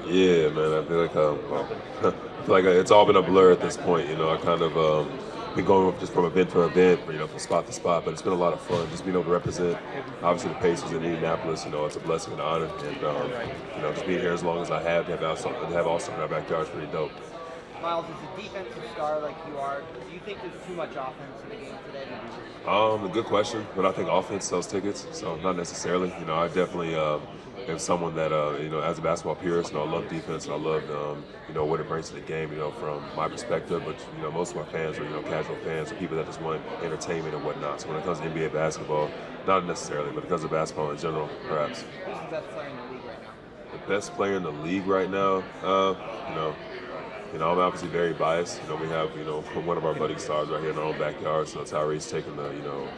Yeah, man. I feel like well, I feel like it's all been a blur at this point. I kind of been going just from event to event, from spot to spot. But it's been a lot of fun just being able to represent. Obviously, the Pacers in Indianapolis. It's a blessing and honor, and just being here as long as I have to have also in our backyard is pretty dope. Myles, as a defensive star like you are, do you think there's too much offense in the game today? A good question, but I think offense sells tickets, so not necessarily. I definitely am someone that as a basketball purist, I love defense and I love what it brings to the game, from my perspective. But most of my fans are casual fans or people that just want entertainment and whatnot. So when it comes to NBA basketball, not necessarily, but because of basketball in general, perhaps. Who's the best player in the league right now? The best player in the league right now, I'm obviously very biased. We have, one of our budding stars right here in our own backyard. So Tyrese taking the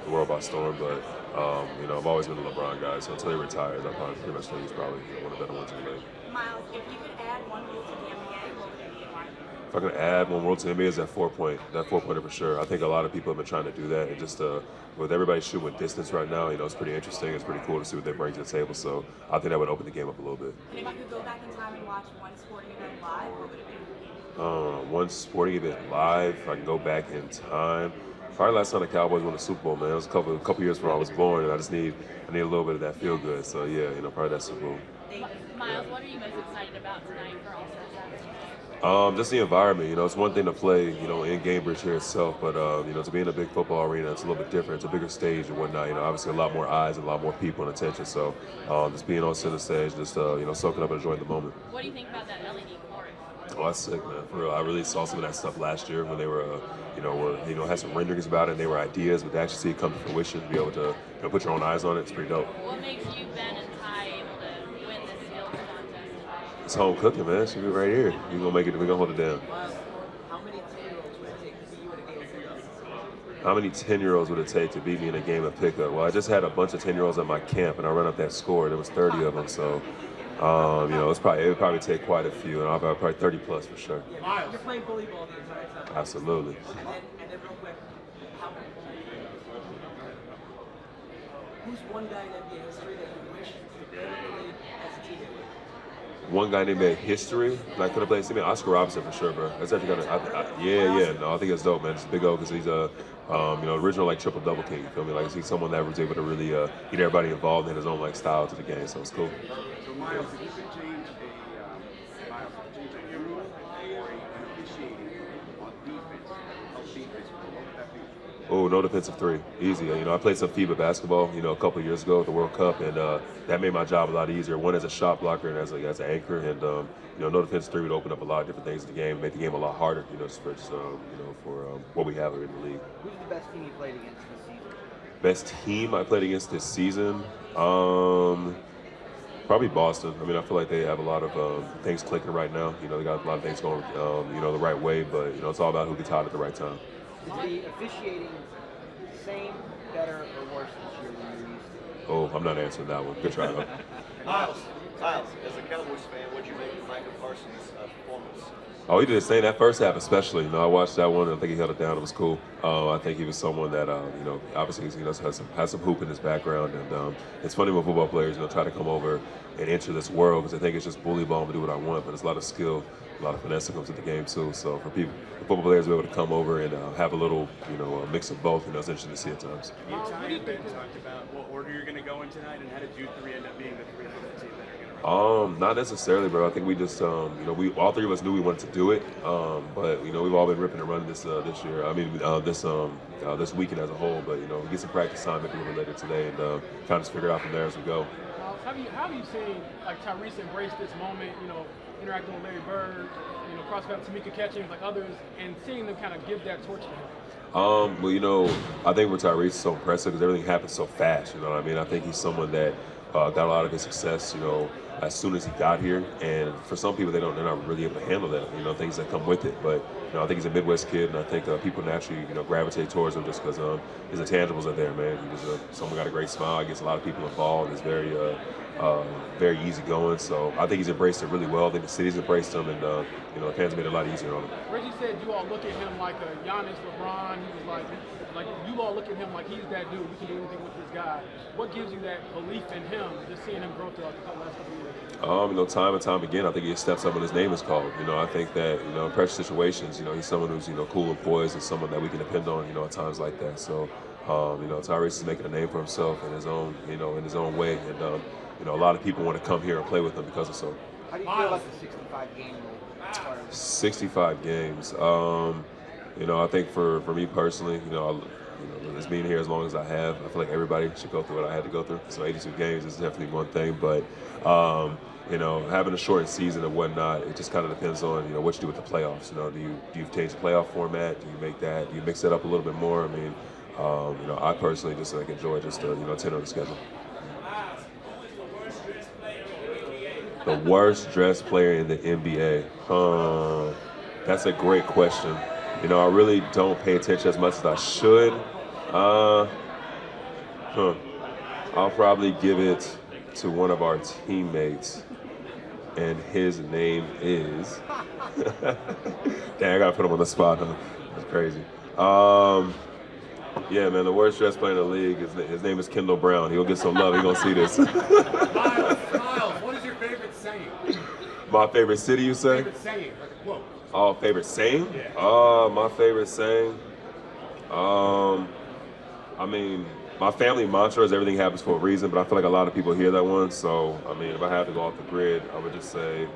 world by storm. But, I've always been a LeBron guy. So until he retires, I probably pretty much think he's probably one of the better ones in the league. Myles, if you could add one rule to the NBA, what would it be and why? If I can add one world to the NBA, is that 4 pointer for sure. I think a lot of people have been trying to do that. And just with everybody shooting with distance right now, it's pretty interesting. It's pretty cool to see what they bring to the table. So I think that would open the game up a little bit. And if you could go back in time and watch one sporting event live, what would it be? One sporting event live, if I can go back in time. Probably last time the Cowboys won the Super Bowl, man. It was a couple years before I was born, and I need a little bit of that feel good. So yeah, probably that Super Bowl. Myles, what are you most excited about tonight for All-Star Saturday? Just the environment. It's one thing to play, in Cambridge here itself, but to be in a big football arena, it's a little bit different. It's a bigger stage and whatnot. Obviously a lot more eyes, and a lot more people and attention. So just being on center stage, just soaking up and enjoying the moment. What do you think about that LED chorus? Oh, that's sick, man. For real, I really saw some of that stuff last year when they were, had some renderings about it, and they were ideas, but to actually see it come to fruition, to be able to put your own eyes on it, it's pretty dope. What makes you, Ben, and Ty able to win this skills contest? It's home cooking, man. Should be right here. We're gonna make it. We're gonna hold it down. Myles, how many 10-year-olds would it take to beat you in a game of pickup? How many 10-year-olds would it take to beat me in a game of pickup? Well, I just had a bunch of 10-year-olds at my camp, and I ran up that score. There was 30 of them, so it would probably take quite a few, and I'll probably 30 plus for sure. Yeah, you're playing bully ball the entire time. Absolutely. And then real quick, how, who's one guy in NBA history that you wish you ever played as a teammate? One guy named history, and I could have played. I mean, Oscar Robinson for sure, bro. That's actually yeah. No, I think it's dope, man. It's Big O because he's a, original like triple double king. You feel me? Like he's someone that was able to really get everybody involved in his own like style to the game. So it's cool. So Myles, if you could change a rule or an officiating on defense, help defense, what would that be? Oh, no defensive three, easy. I played some FIBA basketball, a couple of years ago at the World Cup, and that made my job a lot easier. One as a shot blocker and as an anchor, and no defensive three would open up a lot of different things in the game, make the game a lot harder. For what we have here in the league. Who's the best team you played against this season? Best team I played against this season. Probably Boston. I mean, I feel like they have a lot of things clicking right now. They got a lot of things going, the right way. But it's all about who gets hot at the right time. Is the officiating same, better, or worse this year than you're used to? Oh, I'm not answering that one. Good try, though. Myles, as a Cowboys fan, what do you make of Michael Parsons' performance? Oh, he did his thing that first half, especially. I watched that one. And I think he held it down. It was cool. I think he was someone that, obviously, has some hoop in his background. And it's funny when football players, try to come over and enter this world because they think it's just bully ball and do what I want. But there's a lot of skill, a lot of finesse that comes to the game too. So for football players to be able to come over and have a little, a mix of both, it's interesting to see at times. You, Ty, and Ben talked about what order you're going to go in tonight, and how did you three end up being the three from the team that are going to Not necessarily, bro. I think we just, we all three of us knew we wanted to do it, but we've all been ripping and running this year. I mean, this weekend as a whole. But we get some practice time maybe a little later today, and kind of just figure it out from there as we go. How have you seen like Tyrese embrace this moment? Interacting with Larry Bird, cross-path Tamika Catchings, like others, and seeing them kind of give that torch to him. Well, I think with Tyrese is so impressive because everything happens so fast. You know what I mean? I think he's someone that got a lot of his success, as soon as he got here. And for some people, they're not really able to handle that, things that come with it. But, I think he's a Midwest kid, and I think people naturally, gravitate towards him just because his intangibles are there, man. He's someone got a great smile, gets a lot of people involved, is very easygoing. So I think he's embraced it really well. I think the city's embraced him, and the fans made it a lot easier on him. Reggie said you all look at him like a Giannis, LeBron. He was like you all look at him like he's that dude. We can do anything with this guy. What gives you that belief in him? Just seeing him grow throughout the last couple of years. Time and time again, I think he steps up when his name is called. I think that, in pressure situations, he's someone who's, cool and poised and someone that we can depend on, at times like that. So, Tyrese is making a name for himself in his own, in his own way. And, a lot of people want to come here and play with him because of so. How do you feel about the 65 game rule? 65 games. I think for me personally, just being here as long as I have, I feel like everybody should go through what I had to go through. So 82 games is definitely one thing, but having a shortened season and whatnot, it just kind of depends on what you do with the playoffs. Do you change the playoff format? Do you make that? Do you mix it up a little bit more? I mean, I personally just enjoy just 10 on the schedule. The worst dressed player in the NBA. That's a great question. I really don't pay attention as much as I should. I'll probably give it to one of our teammates, and his name is. Dang, I gotta put him on the spot. Huh? That's crazy. Yeah, man, the worst dressed player in the league his name is Kendall Brown. He'll get some love. He's gonna see this. Myles, what is your favorite saying? My favorite city, you say? Favorite saying, like a quote. Oh, favorite saying? Yeah. My favorite saying. My family mantra is everything happens for a reason, but I feel like a lot of people hear that one. So, if I had to go off the grid, I would just say,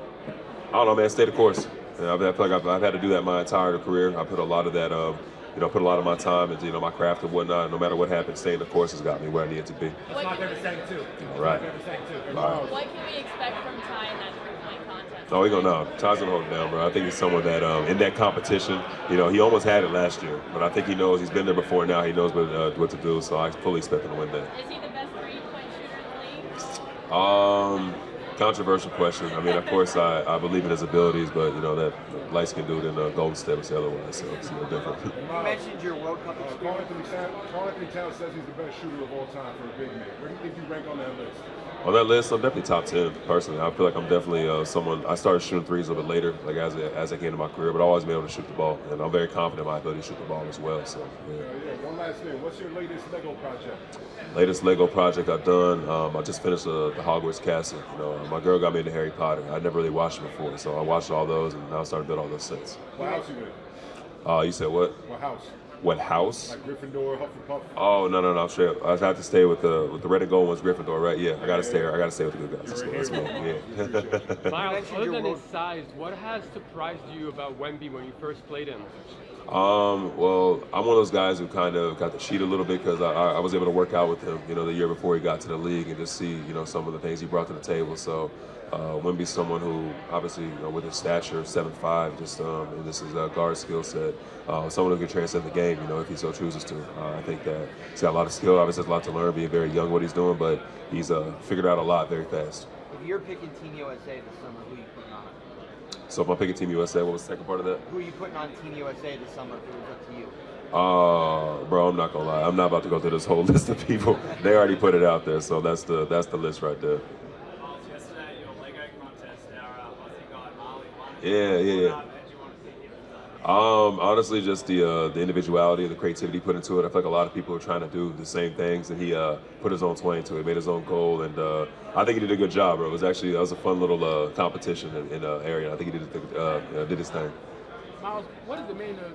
I don't know, man, stay the course. And I feel like I've had to do that my entire career. I put a lot of that, put a lot of my time into, my craft and whatnot. No matter what happens, staying the course has got me where I need it to be. That's my favorite saying too. All right. That's my favorite saying too. All right. What can we expect from Ty in that three-point contest? Oh, he gonna know. Ty's gonna hold it down, bro. I think he's someone that in that competition, he almost had it last year, but I think he knows he's been there before now. He knows what to do, so I fully expect him to win that. Is he the best three-point shooter in the league? Controversial question. Of course, I believe in his abilities, but that light-skinned dude in Golden State would say otherwise, so it's a little different. You mentioned your World Cup experience. Carl Anthony Towns says he's the best shooter of all time for a big man. Where do you think you rank on that list? On that list, I'm definitely top 10, personally. I feel like I'm definitely someone, I started shooting threes a little bit later, like as I came into my career, but I've always been able to shoot the ball, and I'm very confident in my ability to shoot the ball as well, so, yeah. One last thing, what's your latest Lego project? Latest Lego project I've done, I just finished the Hogwarts Castle. My girl got me into Harry Potter. I'd never really watched it before, so I watched all those, and now I started building all those sets. What house you in? You said what? What house? What house? Like Gryffindor, Hufflepuff? Oh, no, straight up. I have to stay with the red and gold ones, Gryffindor, right? Yeah, I gotta stay with the good guys. Let's go. Yeah. Myles, other than his size, what has surprised you about Wemby when you first played him? Well, I'm one of those guys who kind of got to cheat a little bit because I was able to work out with him, the year before he got to the league and just see, some of the things he brought to the table. So, Wemby's someone who, obviously, with his stature, 7'5", just and this is a guard skill set, someone who can transcend the game, if he so chooses to. I think that he's got a lot of skill. Obviously, has a lot to learn, being very young, what he's doing, but he's figured out a lot very fast. If you're picking Team USA this summer, who are you putting on it? So if I'm picking Team USA, what was the second part of that? Who are you putting on Team USA this summer if it was up to you? Bro, I'm not gonna lie. I'm not about to go through this whole list of people. They already put it out there, so that's the list right there. Yesterday, your Lego contest, our Aussie guy Marley won. Yeah. Honestly, just the individuality and the creativity put into it. I feel like a lot of people are trying to do the same things, and he put his own twang to it, made his own goal, and I think he did a good job, bro. That was a fun little competition in area. I think he did his thing. Myles, what does it mean to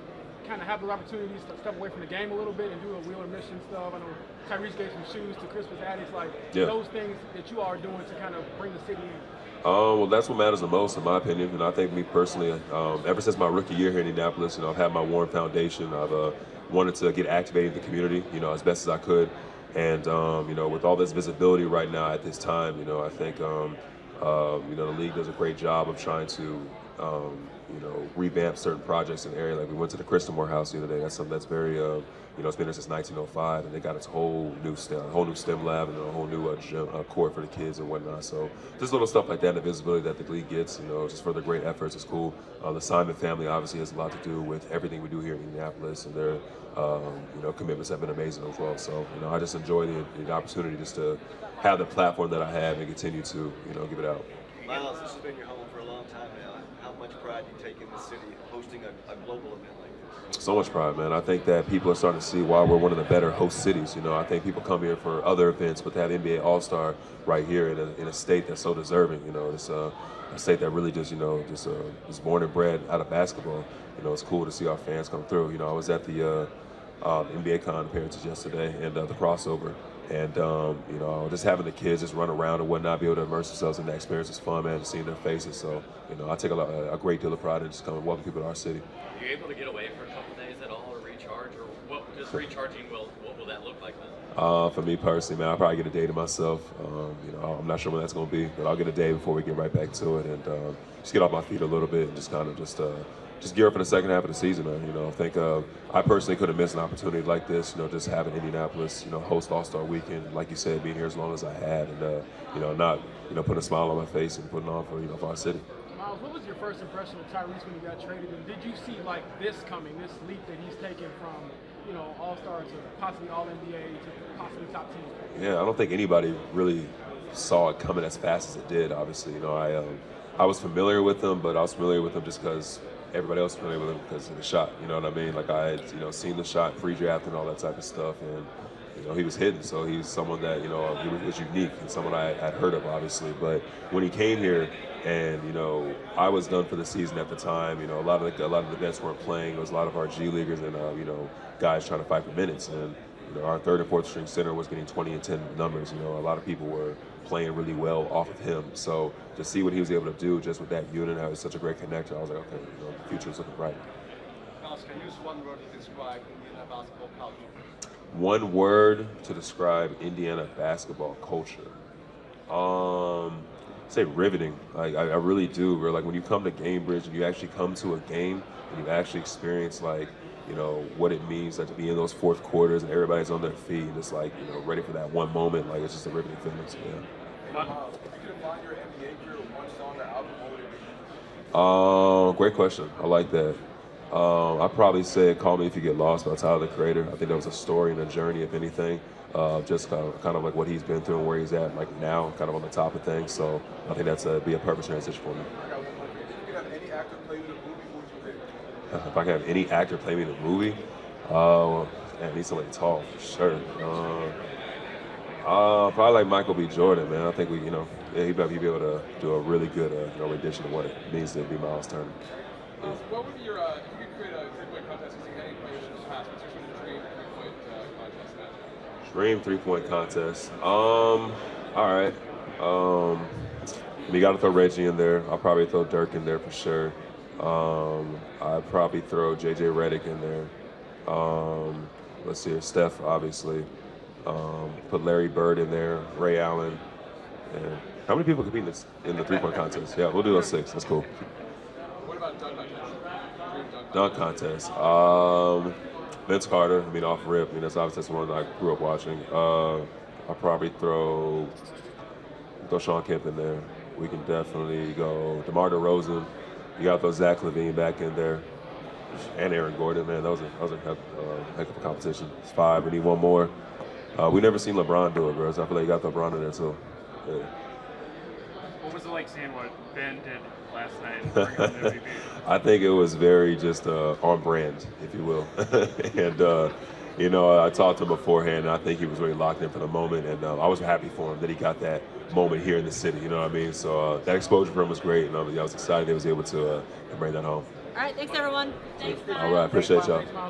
kind of have the opportunities to step away from the game a little bit and do a wheel and mission stuff? I know Tyrese gave some shoes to Christmas addicts, those things that you are doing to kind of bring the city in. Well, that's what matters the most, in my opinion. And I think me personally, ever since my rookie year here in Indianapolis, I've had my Warren Foundation. I've wanted to get activated in the community, as best as I could. And, with all this visibility right now at this time, I think, the league does a great job of trying to, revamp certain projects in the area. Like we went to the Christopher House the other day. That's something that's very, it's been there since 1905, and they got its whole new STEM lab and a whole new gym, court for the kids and whatnot. So just little stuff like that, and the visibility that the league gets, just for their great efforts is cool. The Simon family obviously has a lot to do with everything we do here in Indianapolis, and their, commitments have been amazing as well. So, I just enjoy the opportunity just to have the platform that I have and continue to, give it out. Myles, this has been your home for a long time now. How much much pride you take in the city hosting a global event like this? So much pride, man. I think that people are starting to see why we're one of the better host cities. You know, I think people come here for other events, but to have NBA All-Star right here in a state that's so deserving, you know, it's a state that really just, you know, is born and bred out of basketball. You know, it's cool to see our fans come through. You know, I was at the NBA Con appearances yesterday and the crossover. And, you know, just having the kids just run around and whatnot, be able to immerse themselves in that experience is fun, man, seeing their faces. So, you know, I take a great deal of pride in just coming and welcome people to our city. Are you able to get away for a couple days at all or recharge? Or what does recharging, what will that look like then? For me personally, man, I'll probably get a day to myself. You know, I'm not sure when that's going to be, but I'll get a day before we get right back to it and just get off my feet a little bit and just kind of just gear up for the second half of the season, man. You know, I think I personally could have missed an opportunity like this, you know, just having Indianapolis, you know, host All-Star Weekend, like you said, being here as long as I had and, you know, not, you know, putting a smile on my face and putting on for, you know, for our city. Myles, what was your first impression of Tyrese when he got traded, and did you see like this coming, this leap that he's taken from, you know, All-Star to possibly All-NBA to possibly top team? Yeah, I don't think anybody really saw it coming as fast as it did, obviously. You know, I was familiar with him, but I was familiar with him just because everybody else was familiar with him because of the shot. You know what I mean? Like I had, you know, seen the shot pre-draft and all that type of stuff, and you know, he was hitting, so he's someone that, you know, he was unique and someone I had heard of, obviously. But when he came here, and you know, I was done for the season at the time. You know, a lot of the vets weren't playing. There was a lot of our G leaguers and you know, guys trying to fight for minutes, and you know, our third and fourth string center was getting 20 and 10 numbers. You know, a lot of people were playing really well off of him. So to see what he was able to do just with that unit, I was such a great connector. I was like, okay, you know, the future is looking bright. Myles, can you use one word to describe Indiana basketball culture? One word to describe Indiana basketball culture. Say riveting. Like I really do. Where like when you come to Gamebridge and you actually come to a game and you actually experience like, you know, what it means like to be in those fourth quarters and everybody's on their feet and just like, you know, ready for that one moment. Like it's just a riveting feeling. So, yeah. Myles, if you could define your NBA career with one song or album, what would it be? Great question. I like that. I'd probably say "Call Me If You Get Lost" by Tyler, the Creator. I think that was a story and a journey, if anything, just kind of like what he's been through and where he's at like now, kind of on the top of things. So I think that's be a perfect transition for me. I got one more thing. If you could have any actor play you in a movie, who would you pick? If I could have any actor play me in a movie, man, I need somebody tall for sure. Probably like Michael B. Jordan, man. I think we, you know, yeah, he'd be able to do a really good you know, rendition of what it means to be Myles Turner. What would be your, if you could create a three-point contest using any players in the past, what's your sort of dream three-point contest match? Dream three-point contest. All right. You got to throw Reggie in there. I'll probably throw Dirk in there for sure. I'd probably throw JJ Redick in there. Let's see here, Steph, obviously. Put Larry Bird in there, Ray Allen. And how many people compete in the three-point contest? Yeah, we'll do those 6. That's cool. What about dunk contest? Dream Dunk contest. Vince Carter. I mean, off rip. I mean, that's obviously one that I grew up watching. I'll probably throw Sean Kemp in there. We can definitely go DeMar DeRozan. You got to throw Zach LaVine back in there. And Aaron Gordon, man. That was a heck of a competition. It's 5. We need one more. We never seen LeBron do it, bro. So I feel like you got LeBron in there too. Yeah. What was it like seeing what Ben did last night and bringing home the MVP? I think it was very just on brand, if you will. And, you know, I talked to him beforehand, and I think he was really locked in for the moment. And I was happy for him that he got that moment here in the city, you know what I mean? So that exposure for him was great, and I was excited he was able to bring that home. All right, thanks everyone. Thanks, All right, appreciate y'all. Thanks, Myles.